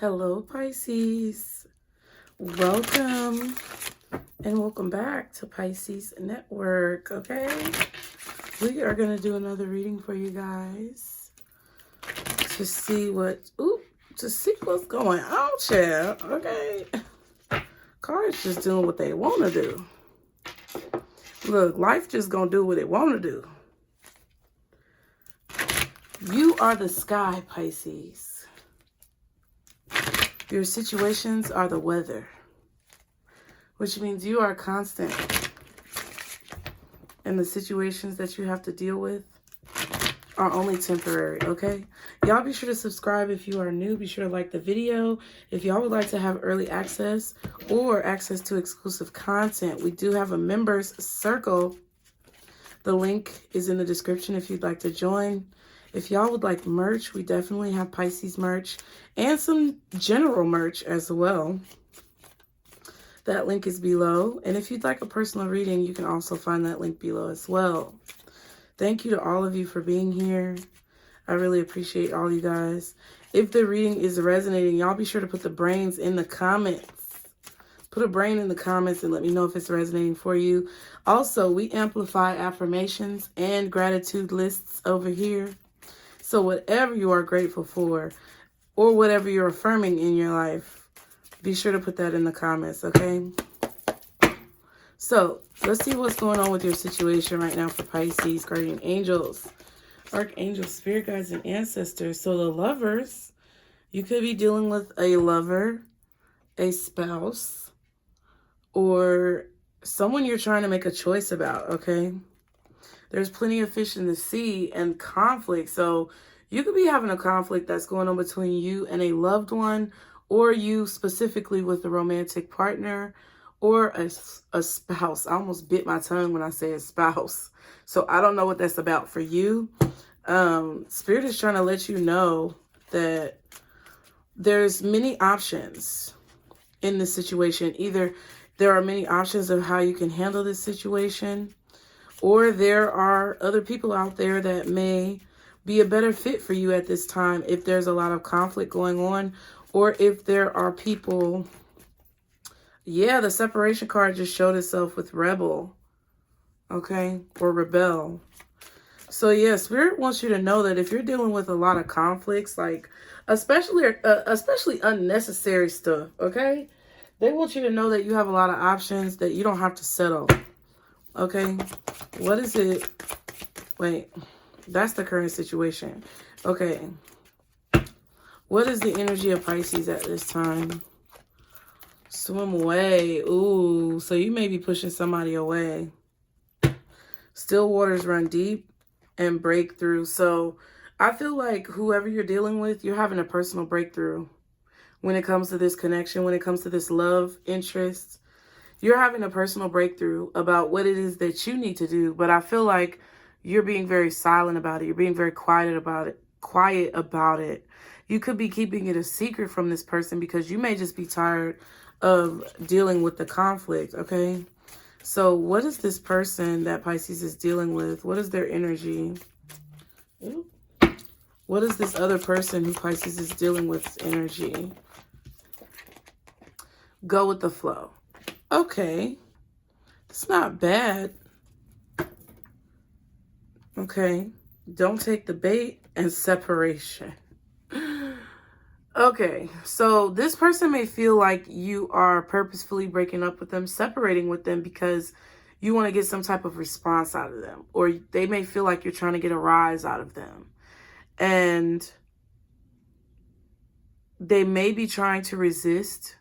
Hello, Pisces. Welcome and welcome back to Pisces Network, okay? We are going to do another reading for you guys to see what's going on, child, okay? Cards just doing what they want to do. Look, life just going to do what it want to do. You are the sky, Pisces. Your situations are the weather, which means you are constant. And the situations that you have to deal with are only temporary, okay? Y'all be sure to subscribe if you are new. Be sure to like the video. If y'all would like to have early access or access to exclusive content, we do have a members circle. The link is in the description if you'd like to join. If y'all would like merch, we definitely have Pisces merch and some general merch as well. That link is below. And if you'd like a personal reading, you can also find that link below as well. Thank you to all of you for being here. I really appreciate all you guys. If the reading is resonating, y'all be sure to put the brains in the comments. Put a brain in the comments and let me know if it's resonating for you. Also, we amplify affirmations and gratitude lists over here. So whatever you are grateful for or whatever you're affirming in your life, be sure to put that in the comments, okay? So let's see what's going on with your situation right now for Pisces, guardian angels, archangels, spirit guides, and ancestors. So the lovers, you could be dealing with a lover, a spouse, or someone you're trying to make a choice about, okay? There's plenty of fish in the sea and conflict. So you could be having a conflict that's going on between you and a loved one, or you specifically with a romantic partner, or a spouse. I almost bit my tongue when I say a spouse. So I don't know what that's about for you. Spirit is trying to let you know that there's many options in this situation. Either there are many options of how you can handle this situation, or there are other people out there that may be a better fit for you at this time if there's a lot of conflict going on, or if there are people... Yeah, the separation card just showed itself with rebel, okay, or rebel. So yeah, Spirit wants you to know that if you're dealing with a lot of conflicts, like especially unnecessary stuff, okay, they want you to know that you have a lot of options, that you don't have to settle, okay? What is it? Wait, that's the current situation. Okay, what is the energy of Pisces at this time? Swim away. Ooh, so you may be pushing somebody away. Still waters run deep and breakthrough. So I feel like whoever you're dealing with, you're having a personal breakthrough when it comes to this connection, when it comes to this love interest. You're having a personal breakthrough about what it is that you need to do. But I feel like you're being very silent about it. You're being very quiet about it. You could be keeping it a secret from this person because you may just be tired of dealing with the conflict, okay? So what is this person that Pisces is dealing with? What is their energy? What is this other person who Pisces is dealing with energy? Go with the flow. Okay. It's not bad. Okay. Don't take the bait and separation. Okay, so this person may feel like you are purposefully breaking up with them, separating with them because you want to get some type of response out of them. Or they may feel like you're trying to get a rise out of them. And they may be trying to resist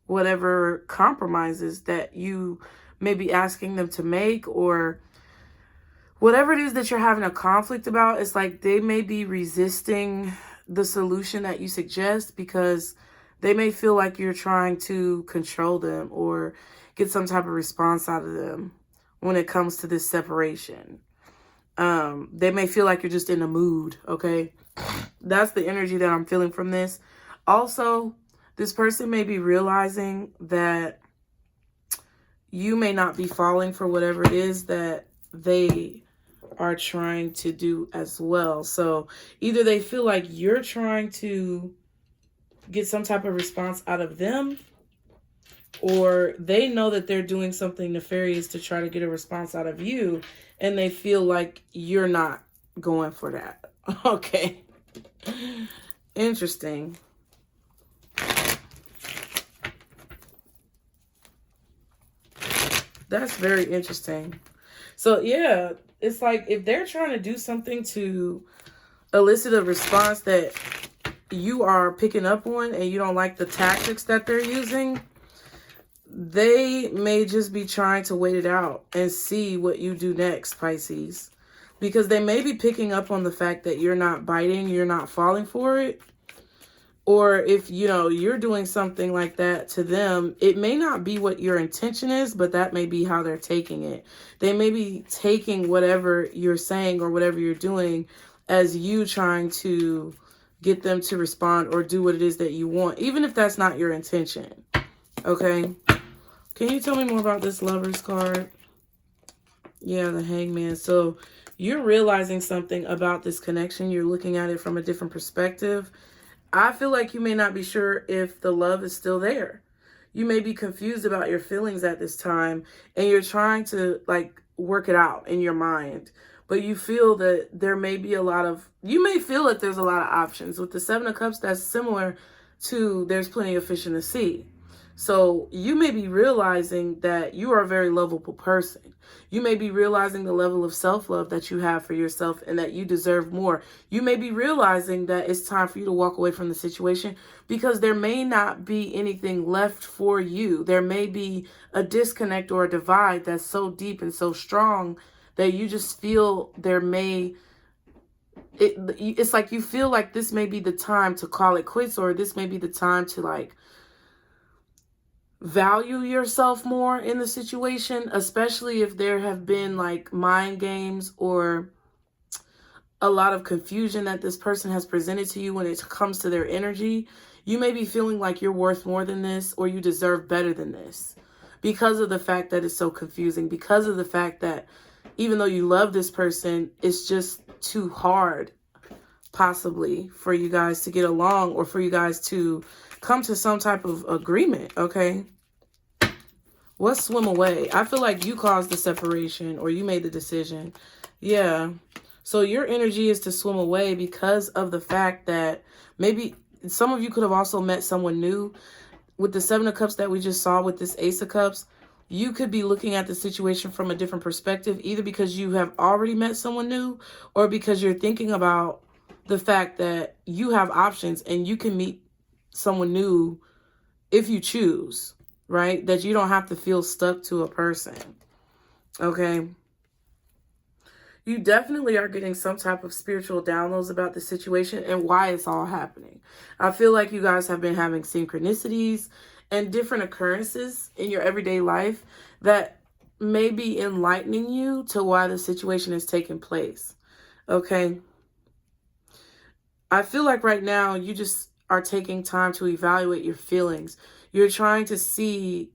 whatever compromises that you may be asking them to make, or whatever it is that you're having a conflict about. It's like they may be resisting the solution that you suggest because they may feel like you're trying to control them or get some type of response out of them when it comes to this separation. They may feel like you're just in a mood, okay? That's the energy that I'm feeling from this. Also, this person may be realizing that you may not be falling for whatever it is that they are trying to do as well. So either they feel like you're trying to get some type of response out of them, or they know that they're doing something nefarious to try to get a response out of you, and they feel like you're not going for that. Okay. Interesting. That's very interesting. So yeah, it's like if they're trying to do something to elicit a response that you are picking up on and you don't like the tactics that they're using, they may just be trying to wait it out and see what you do next, Pisces. Because they may be picking up on the fact that you're not biting, you're not falling for it. Or if, you know, you're doing something like that to them, it may not be what your intention is, but that may be how they're taking it. They may be taking whatever you're saying or whatever you're doing as you trying to get them to respond or do what it is that you want, even if that's not your intention. Okay? Can you tell me more about this Lovers card? Yeah, the Hangman. So you're realizing something about this connection. You're looking at it from a different perspective. I feel like you may not be sure if the love is still there. You may be confused about your feelings at this time, and you're trying to like work it out in your mind. But you feel that there may be you may feel that there's a lot of options. With the Seven of Cups, that's similar to there's plenty of fish in the sea. So you may be realizing that you are a very lovable person. You may be realizing the level of self-love that you have for yourself and that you deserve more. You may be realizing that it's time for you to walk away from the situation because there may not be anything left for you. There may be a disconnect or a divide that's so deep and so strong that you just feel it's like you feel like this may be the time to call it quits, or this may be the time to like value yourself more in the situation, especially if there have been like mind games or a lot of confusion that this person has presented to you when it comes to their energy. You may be feeling like you're worth more than this, or you deserve better than this, because of the fact that it's so confusing, because of the fact that even though you love this person, it's just too hard possibly for you guys to get along or for you guys to come to some type of agreement. Okay. What's swim away? I feel like you caused the separation, or you made the decision. Yeah. So your energy is to swim away because of the fact that maybe some of you could have also met someone new. With the Seven of Cups that we just saw with this Ace of Cups, you could be looking at the situation from a different perspective, either because you have already met someone new or because you're thinking about the fact that you have options and you can meet someone new if you choose, right? That you don't have to feel stuck to a person. Okay. You definitely are getting some type of spiritual downloads about the situation and why it's all happening. I feel like you guys have been having synchronicities and different occurrences in your everyday life that may be enlightening you to why the situation is taking place. Okay. I feel like right now you just are taking time to evaluate your feelings. You're trying to see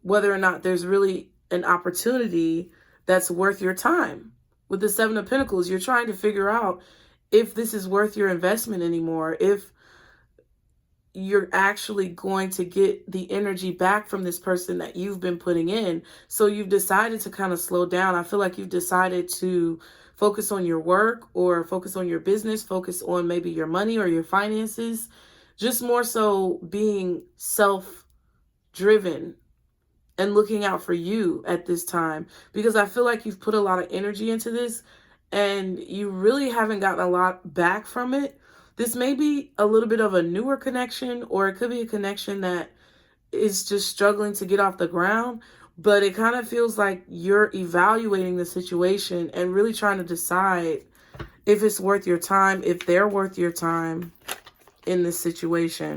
whether or not there's really an opportunity that's worth your time. With the Seven of Pentacles, you're trying to figure out if this is worth your investment anymore, if you're actually going to get the energy back from this person that you've been putting in. So you've decided to kind of slow down. I feel like you've decided to focus on your work or focus on your business, focus on maybe your money or your finances, just more so being self-driven and looking out for you at this time, because I feel like you've put a lot of energy into this and you really haven't gotten a lot back from it. This may be a little bit of a newer connection, or it could be a connection that is just struggling to get off the ground, but it kind of feels like you're evaluating the situation and really trying to decide if it's worth your time, if they're worth your time in this situation.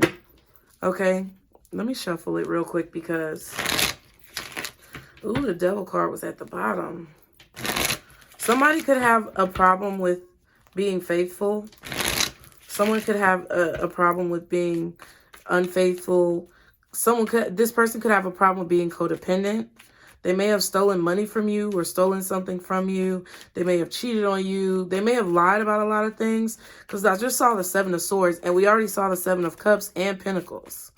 Okay, let me shuffle it real quick because, ooh, the Devil card was at the bottom. Somebody could have a problem with being faithful. Someone could have a problem with being unfaithful. This person could have a problem with being codependent. They may have stolen money from you or stolen something from you. They may have cheated on you. They may have lied about a lot of things, because I just saw the 7 of Swords and we already saw the 7 of Cups and Pentacles.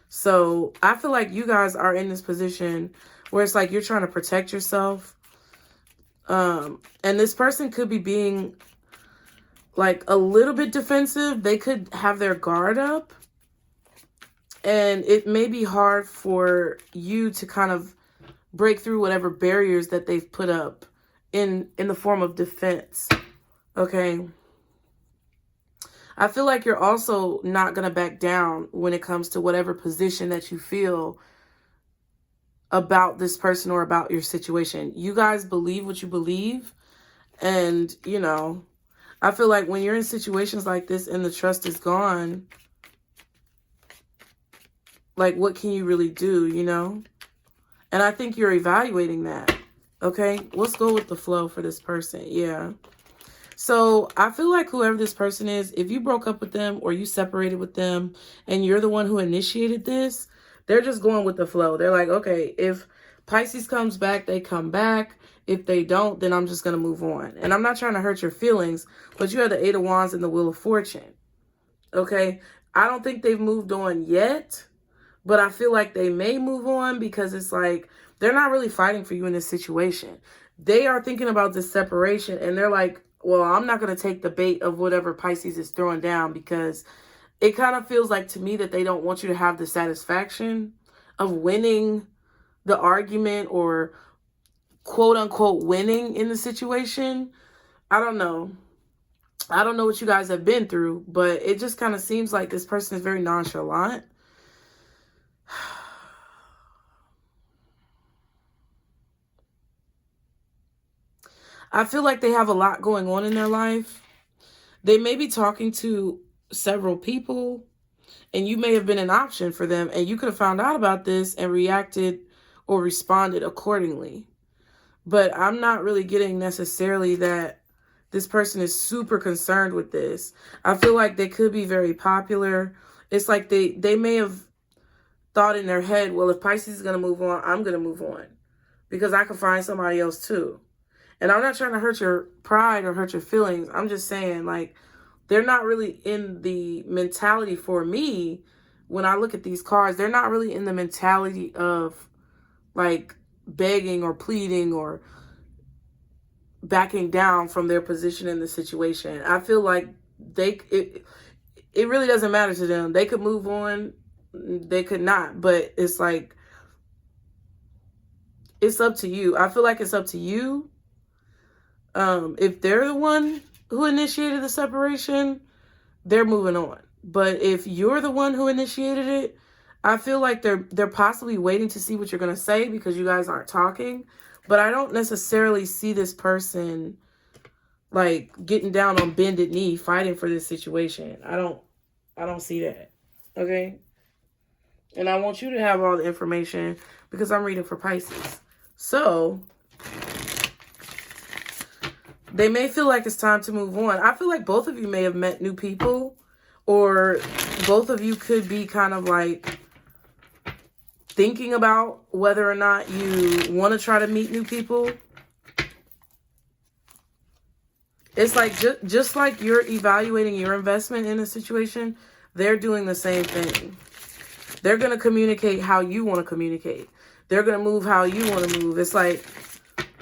So I feel like you guys are in this position where it's like you're trying to protect yourself. And this person could be being like a little bit defensive. They could have their guard up. And it may be hard for you to kind of break through whatever barriers that they've put up in the form of defense. Okay. I feel like you're also not going to back down when it comes to whatever position that you feel about this person or about your situation. You guys believe what you believe. And, you know, I feel like when you're in situations like this and the trust is gone, like, what can you really do, you know? And I think you're evaluating that. Okay, let's go with the flow for this person. Yeah. So I feel like whoever this person is, if you broke up with them or you separated with them and you're the one who initiated this, they're just going with the flow. They're like, okay, if Pisces comes back, they come back. If they don't, then I'm just going to move on. And I'm not trying to hurt your feelings, but you have the 8 of Wands and the Wheel of Fortune. Okay. I don't think they've moved on yet, but I feel like they may move on, because it's like they're not really fighting for you in this situation. They are thinking about this separation and they're like, well, I'm not going to take the bait of whatever Pisces is throwing down, because it kind of feels like to me that they don't want you to have the satisfaction of winning the argument or quote unquote winning in the situation. I don't know. I don't know what you guys have been through, but it just kind of seems like this person is very nonchalant. I feel like they have a lot going on in their life. They may be talking to several people, and you may have been an option for them, and you could have found out about this and reacted or responded accordingly. But I'm not really getting necessarily that this person is super concerned with this. I feel like they could be very popular. It's like they may have thought in their head, well, if Pisces is going to move on, I'm going to move on, because I can find somebody else too. And I'm not trying to hurt your pride or hurt your feelings. I'm just saying, like, they're not really in the mentality for me. When I look at these cards, they're not really in the mentality of, like, begging or pleading or backing down from their position in the situation. I feel like it really doesn't matter to them. They could move on. They could not. But it's like, it's up to you. I feel like it's up to you. If they're the one who initiated the separation, they're moving on. But if you're the one who initiated it, I feel like they're possibly waiting to see what you're going to say, because you guys aren't talking. But I don't necessarily see this person like getting down on bended knee fighting for this situation. I don't see that. Okay? And I want you to have all the information, because I'm reading for Pisces. So they may feel like it's time to move on. I feel like both of you may have met new people, or both of you could be kind of like thinking about whether or not you want to try to meet new people. It's like just like you're evaluating your investment in a situation, they're doing the same thing. They're going to communicate how you want to communicate. They're going to move how you want to move. It's like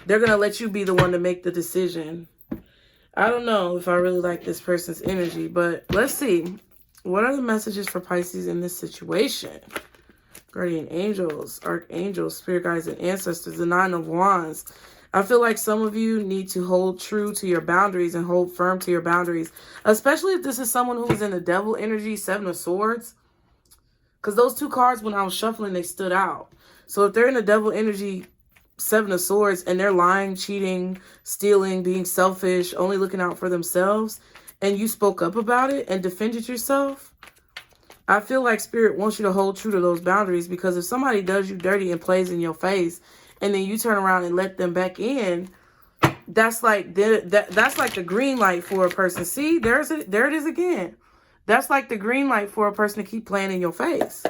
they're going to let you be the one to make the decision. I don't know if I really like this person's energy, but let's see. What are the messages for Pisces in this situation? Guardian angels, archangels, spirit guides, and ancestors. The 9 of Wands. I feel like some of you need to hold true to your boundaries and hold firm to your boundaries, especially if this is someone who is in the devil energy, 7 of Swords. Because those two cards, when I was shuffling, they stood out. So if they're in the devil energy, 7 of Swords, and they're lying, cheating, stealing, being selfish, only looking out for themselves, and you spoke up about it and defended yourself, I feel like Spirit wants you to hold true to those boundaries, because if somebody does you dirty and plays in your face, and then you turn around and let them back in, that's like that's like the green light for a person. See, there it is again. That's like the green light for a person to keep playing in your face.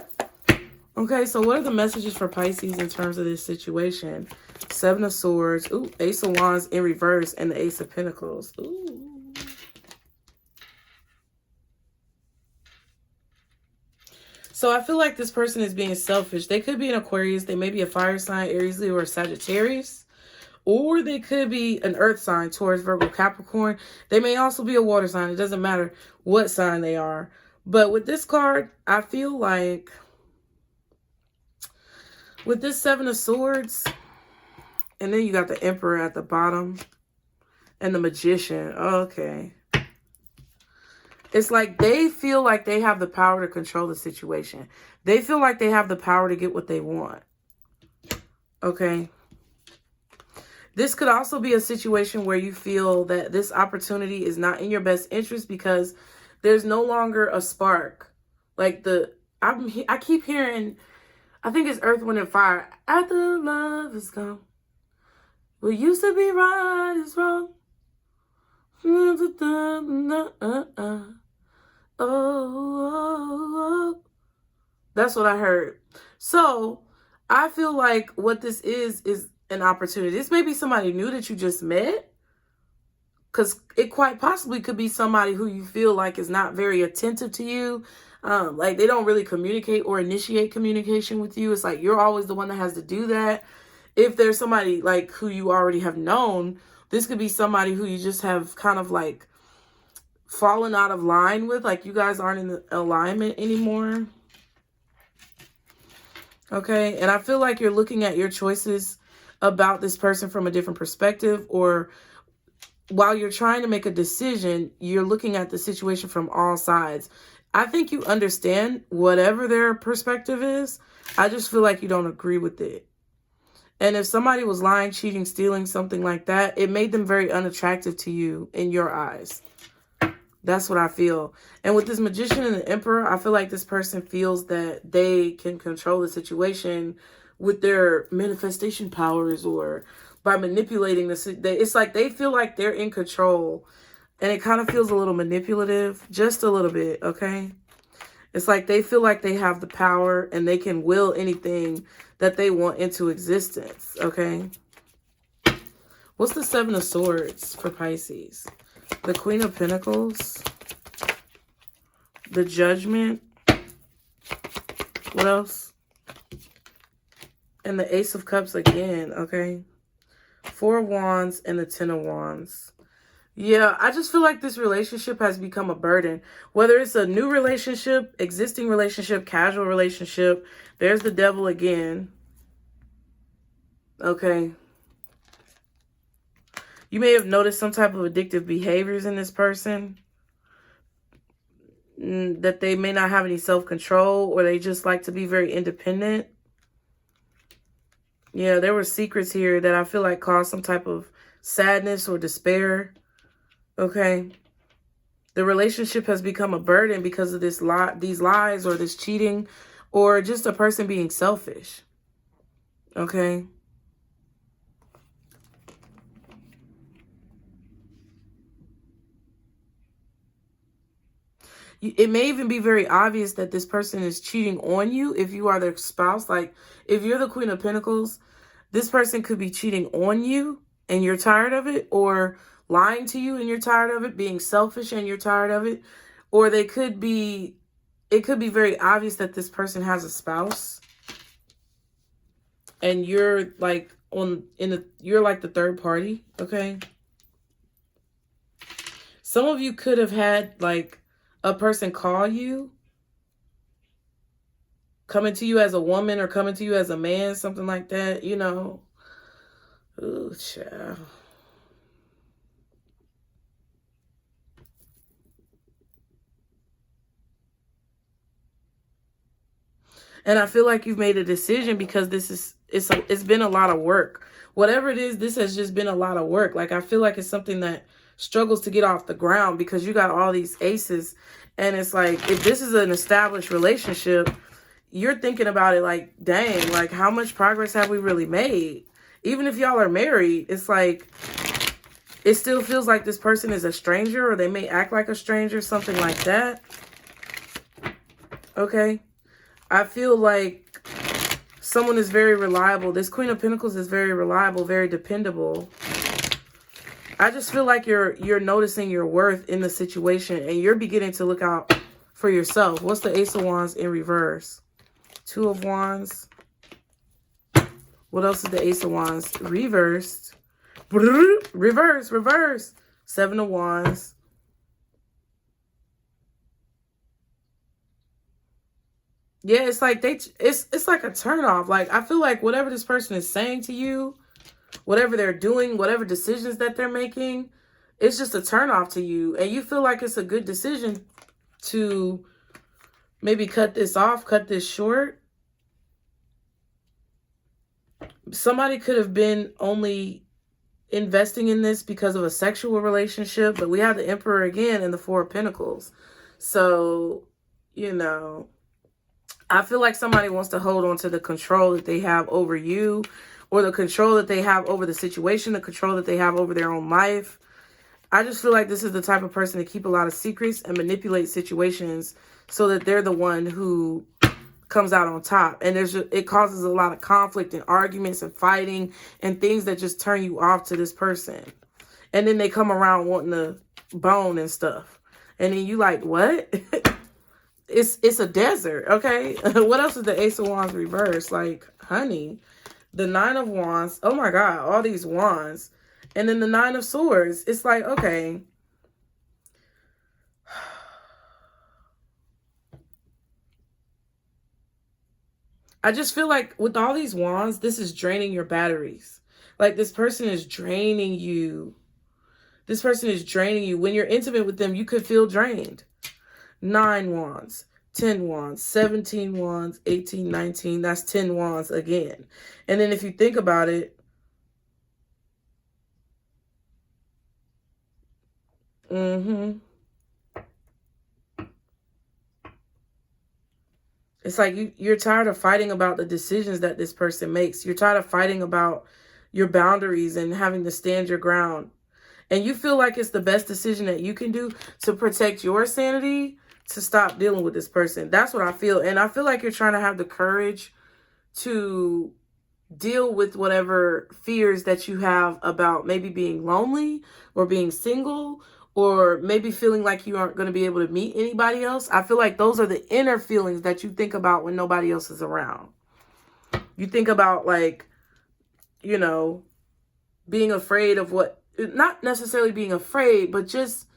Okay, so what are the messages for Pisces in terms of this situation? Seven of Swords, ooh, Ace of Wands in reverse, and the Ace of Pentacles. Ooh. So I feel like this person is being selfish. They could be an Aquarius. They may be a fire sign, Aries, Leo, or Sagittarius. Or they could be an earth sign, Taurus, Virgo, Capricorn. They may also be a water sign. It doesn't matter what sign they are. But with this card, I feel like with this Seven of Swords, and then you got the Emperor at the bottom and the Magician. Okay. It's like they feel like they have the power to control the situation. They feel like they have the power to get what they want. Okay. This could also be a situation where you feel that this opportunity is not in your best interest because there's no longer a spark. Like I keep hearing, I think it's Earth, Wind, and Fire. After love is gone, what used to be right is wrong. Oh, that's what I heard. So I feel like what this is an opportunity. This may be somebody new that you just met, because it quite possibly could be somebody who you feel like is not very attentive to you. Like they don't really communicate or initiate communication with you. It's like you're always the one that has to do that. If there's somebody like who you already have known, this could be somebody who you just have kind of like fallen out of line with, like you guys aren't in alignment anymore. Okay, and I feel like you're looking at your choices about this person from a different perspective, or while you're trying to make a decision, you're looking at the situation from all sides. I think you understand whatever their perspective is. I just feel like you don't agree with it. And if somebody was lying, cheating, stealing, something like that, it made them very unattractive to you in your eyes. That's what I feel. And with this Magician and the Emperor, I feel like this person feels that they can control the situation with their manifestation powers or by manipulating the. It's like they feel like they're in control. And it kind of feels a little manipulative. Just a little bit, okay? It's like they feel like they have the power and they can will anything that they want into existence, okay? What's the Seven of Swords for Pisces? The Queen of Pentacles, the Judgment, what else? And the Ace of Cups again, okay? Four of Wands and the Ten of Wands. Yeah, I just feel like this relationship has become a burden. Whether it's a new relationship, existing relationship, casual relationship, there's the Devil again. Okay. You may have noticed some type of addictive behaviors in this person. That they may not have any self-control, or they just like to be very independent. Yeah, there were secrets here that I feel like caused some type of sadness or despair. Okay. The relationship has become a burden because of these lies or this cheating, or just a person being selfish. Okay. It may even be very obvious that this person is cheating on you if you are their spouse. Like, if you're the Queen of Pentacles, this person could be cheating on you and you're tired of it, or lying to you and you're tired of it, being selfish and you're tired of it. Or it could be very obvious that this person has a spouse and you're like you're like the third party, okay? Some of you could have had like a person call you, coming to you as a woman or coming to you as a man, something like that, you know. Ooh, child. And I feel like you've made a decision because it's been a lot of work. Whatever it is, this has just been a lot of work. Like, I feel like it's something that struggles to get off the ground because you got all these aces. And it's like, if this is an established relationship, you're thinking about it like, dang, like how much progress have we really made? Even if y'all are married, it's like, it still feels like this person is a stranger, or they may act like a stranger, something like that. Okay. I feel like Someone is very reliable. This Queen of Pentacles is very reliable, very dependable. I just feel like you're noticing your worth in the situation and you're beginning to look out for yourself. What's the Ace of Wands in reverse? Two of Wands. What else is the Ace of Wands reversed? Reverse, reverse. Seven of Wands. Yeah, it's like it's like a turnoff. Like, I feel like whatever this person is saying to you, whatever they're doing, whatever decisions that they're making, it's just a turnoff to you. And you feel like it's a good decision to maybe cut this off, cut this short. Somebody could have been only investing in this because of a sexual relationship, but we have the Emperor again in the Four of Pentacles. So, you know, I feel like somebody wants to hold on to the control that they have over you, or the control that they have over the situation, the control that they have over their own life. I just feel like this is the type of person to keep a lot of secrets and manipulate situations so that they're the one who comes out on top. And it causes a lot of conflict and arguments and fighting and things that just turn you off to this person. And then they come around wanting to bone and stuff. And then you like, what? It's a desert, okay? What else is the Ace of Wands reversed? Like, honey, the Nine of Wands. Oh my God, all these wands. And then the Nine of Swords. It's like, okay. I just feel like with all these wands, this is draining your batteries. Like, this person is draining you. This person is draining you. When you're intimate with them, you could feel drained. 9 wands, 10 wands, 17 wands, 18, 19. That's 10 wands again. And then if you think about it, it's like you're tired of fighting about the decisions that this person makes. You're tired of fighting about your boundaries and having to stand your ground. And you feel like it's the best decision that you can do to protect your sanity, to stop dealing with this person. That's what I feel. And I feel like you're trying to have the courage to deal with whatever fears that you have about maybe being lonely or being single, or maybe feeling like you aren't going to be able to meet anybody else. I feel like those are the inner feelings that you think about when nobody else is around. You think about, like, you know, being afraid of what, not necessarily being afraid, but just,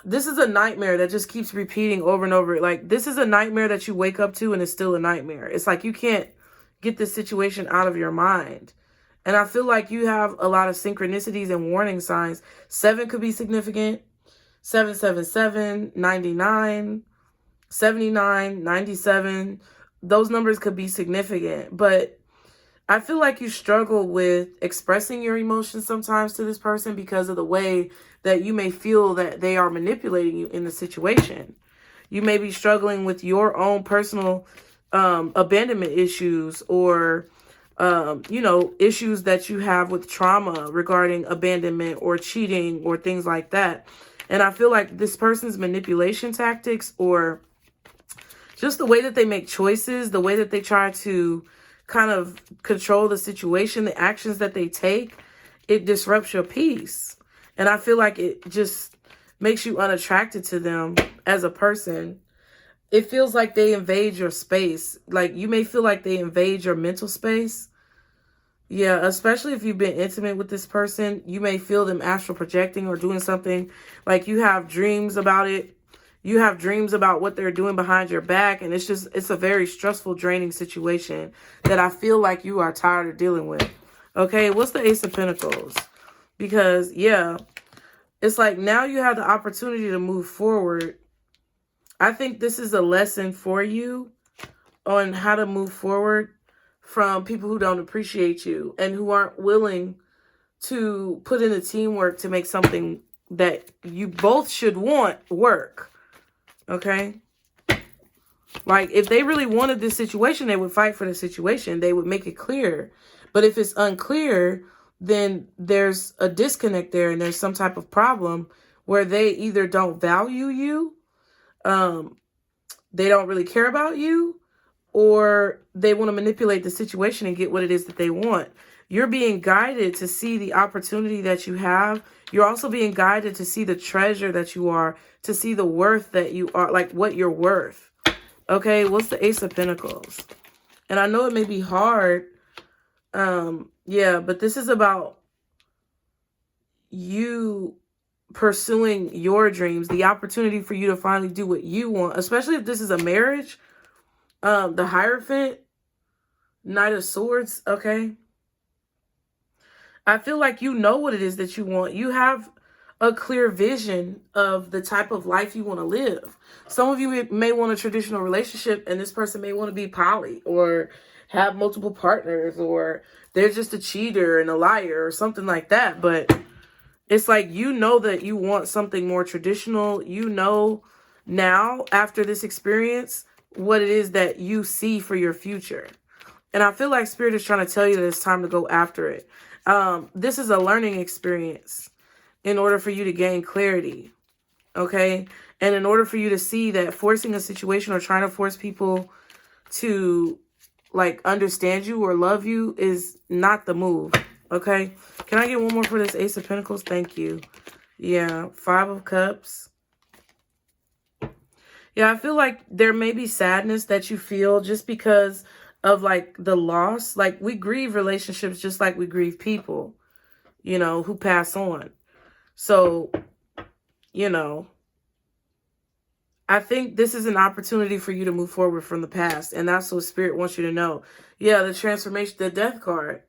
this is a nightmare that just keeps repeating over and over. Like, this is a nightmare that you wake up to and it's still a nightmare. It's like you can't get this situation out of your mind. And I feel like you have a lot of synchronicities and warning signs. 7 could be significant. 777, 99, 79, 97. Those numbers could be significant. But I feel like you struggle with expressing your emotions sometimes to this person because of the way that you may feel that they are manipulating you in the situation. You may be struggling with your own personal abandonment issues, or you know, issues that you have with trauma regarding abandonment or cheating or things like that. And I feel like this person's manipulation tactics, or just the way that they make choices, the way that they try to kind of control the situation, the actions that they take, it disrupts your peace. And I feel like it just makes you unattracted to them as a person. It feels like they invade your space. Like, you may feel like they invade your mental space. Yeah, especially if you've been intimate with this person, you may feel them astral projecting or doing something. Like, you have dreams about it. You have dreams about what they're doing behind your back. And it's a very stressful, draining situation that I feel like you are tired of dealing with. Okay, what's the Ace of Pentacles? Because, yeah, it's like now you have the opportunity to move forward. I think this is a lesson for you on how to move forward from people who don't appreciate you and who aren't willing to put in the teamwork to make something that you both should want work. Okay? Like, if they really wanted this situation, they would fight for the situation. They would make it clear. But if it's unclear, then there's a disconnect there, and there's some type of problem where they either don't value you, they don't really care about you, or they want to manipulate the situation and get what it is that they want. You're being guided to see the opportunity that you have. You're also being guided to see the treasure that you are, to see the worth that you are, like what you're worth. Okay, what's the Ace of Pentacles? And I know it may be hard. Yeah, but this is about you pursuing your dreams, the opportunity for you to finally do what you want, especially if this is a marriage. The Hierophant, Knight of Swords, okay? I feel like you know what it is that you want. You have a clear vision of the type of life you want to live. Some of you may want a traditional relationship, and this person may want to be poly or have multiple partners, or they're just a cheater and a liar or something like that. But it's like, you know that you want something more traditional. You know now, after this experience, what it is that you see for your future. And I feel like Spirit is trying to tell you that it's time to go after it. This is a learning experience in order for you to gain clarity. Okay? And in order for you to see that forcing a situation or trying to force people to like understand you or love you is not the move. Okay? Can I get one more for this Ace of Pentacles? Thank you. Yeah. 5 of Cups. Yeah, I feel like there may be sadness that you feel just because of like the loss. Like, we grieve relationships just like we grieve people, you know, who pass on. So, you know, I think this is an opportunity for you to move forward from the past. And that's what Spirit wants you to know. Yeah, the transformation, the Death card.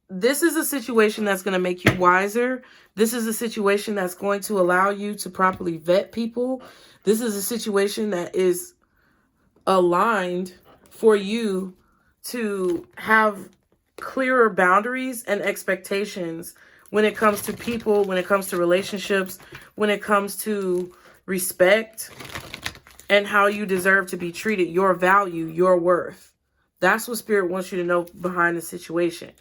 This is a situation that's going to make you wiser. This is a situation that's going to allow you to properly vet people. This is a situation that is aligned for you to have clearer boundaries and expectations when it comes to people, when it comes to relationships, when it comes to respect and how you deserve to be treated, your value, your worth. That's what Spirit wants you to know behind the situation,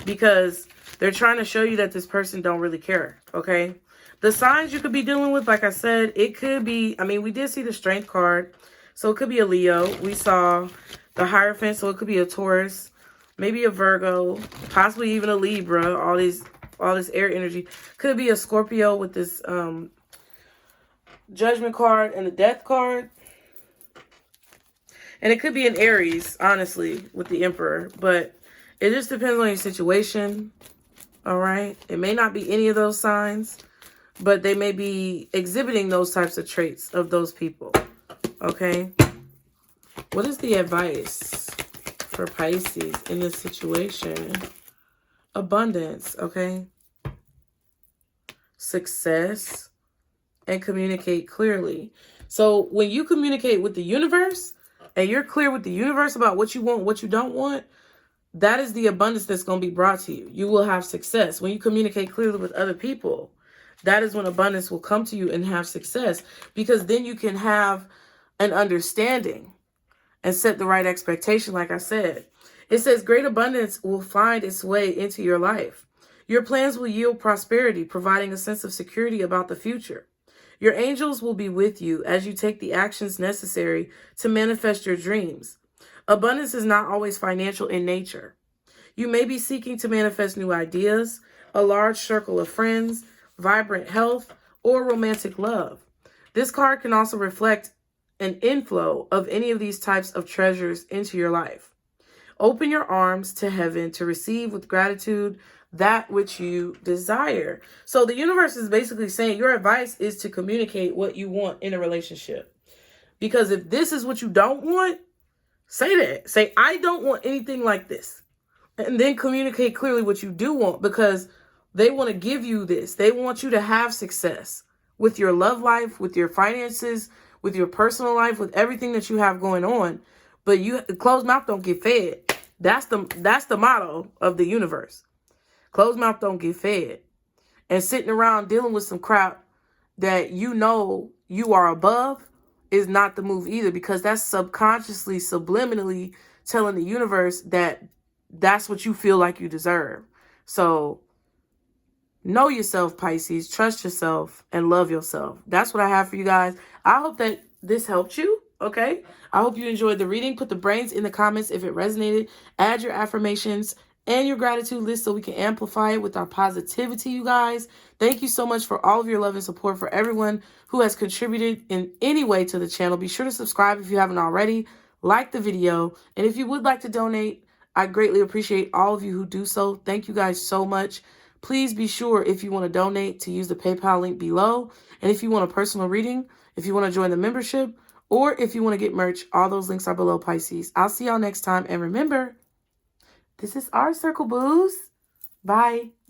because they're trying to show you that this person don't really care, okay? The signs you could be dealing with, like I said, it could be, I mean, we did see the Strength card, so it could be a Leo. We saw the Hierophant, so it could be a Taurus, maybe a Virgo, possibly even a Libra, all this air energy. Could be a Scorpio with this Judgment card and the Death card. And it could be an Aries, honestly, with the Emperor, but it just depends on your situation, all right? It may not be any of those signs, but they may be exhibiting those types of traits of those people, okay? What is the advice for Pisces in this situation? Abundance, okay? Success, and communicate clearly. So when you communicate with the universe, and you're clear with the universe about what you want, what you don't want, that is the abundance that's going to be brought to you. You will have success. When you communicate clearly with other people, that is when abundance will come to you and have success, because then you can have an understanding and set the right expectation. Like I said, it says great abundance will find its way into your life. Your plans will yield prosperity, providing a sense of security about the future. Your angels will be with you as you take the actions necessary to manifest your dreams. Abundance is not always financial in nature. You may be seeking to manifest new ideas, a large circle of friends, vibrant health, or romantic love. This card can also reflect an inflow of any of these types of treasures into your life. Open your arms to heaven to receive with gratitude that which you desire. So the universe is basically saying your advice is to communicate what you want in a relationship. Because if this is what you don't want, say that. Say, I don't want anything like this. And then communicate clearly what you do want, because they want to give you this. They want you to have success with your love life, with your finances, with your personal life, with everything that you have going on. But closed mouth don't get fed. That's the motto of the universe. Closed mouth don't get fed. And sitting around dealing with some crap that you know you are above is not the move either, because that's subconsciously, subliminally telling the universe that that's what you feel like you deserve. So know yourself, Pisces, trust yourself, and love yourself. That's what I have for you guys. I hope that this helped you. Okay? I hope you enjoyed the reading. Put the brains in the comments if it resonated. Add your affirmations and your gratitude list so we can amplify it with our positivity, you guys. Thank you so much for all of your love and support. For everyone who has contributed in any way to the channel, be sure to subscribe if you haven't already. Like the video. And if you would like to donate, I greatly appreciate all of you who do so. Thank you guys so much. Please be sure, if you want to donate, to use the PayPal link below. And if you want a personal reading, if you want to join the membership, or if you want to get merch, all those links are below, Pisces. I'll see y'all next time. And remember, this is our circle, boos. Bye.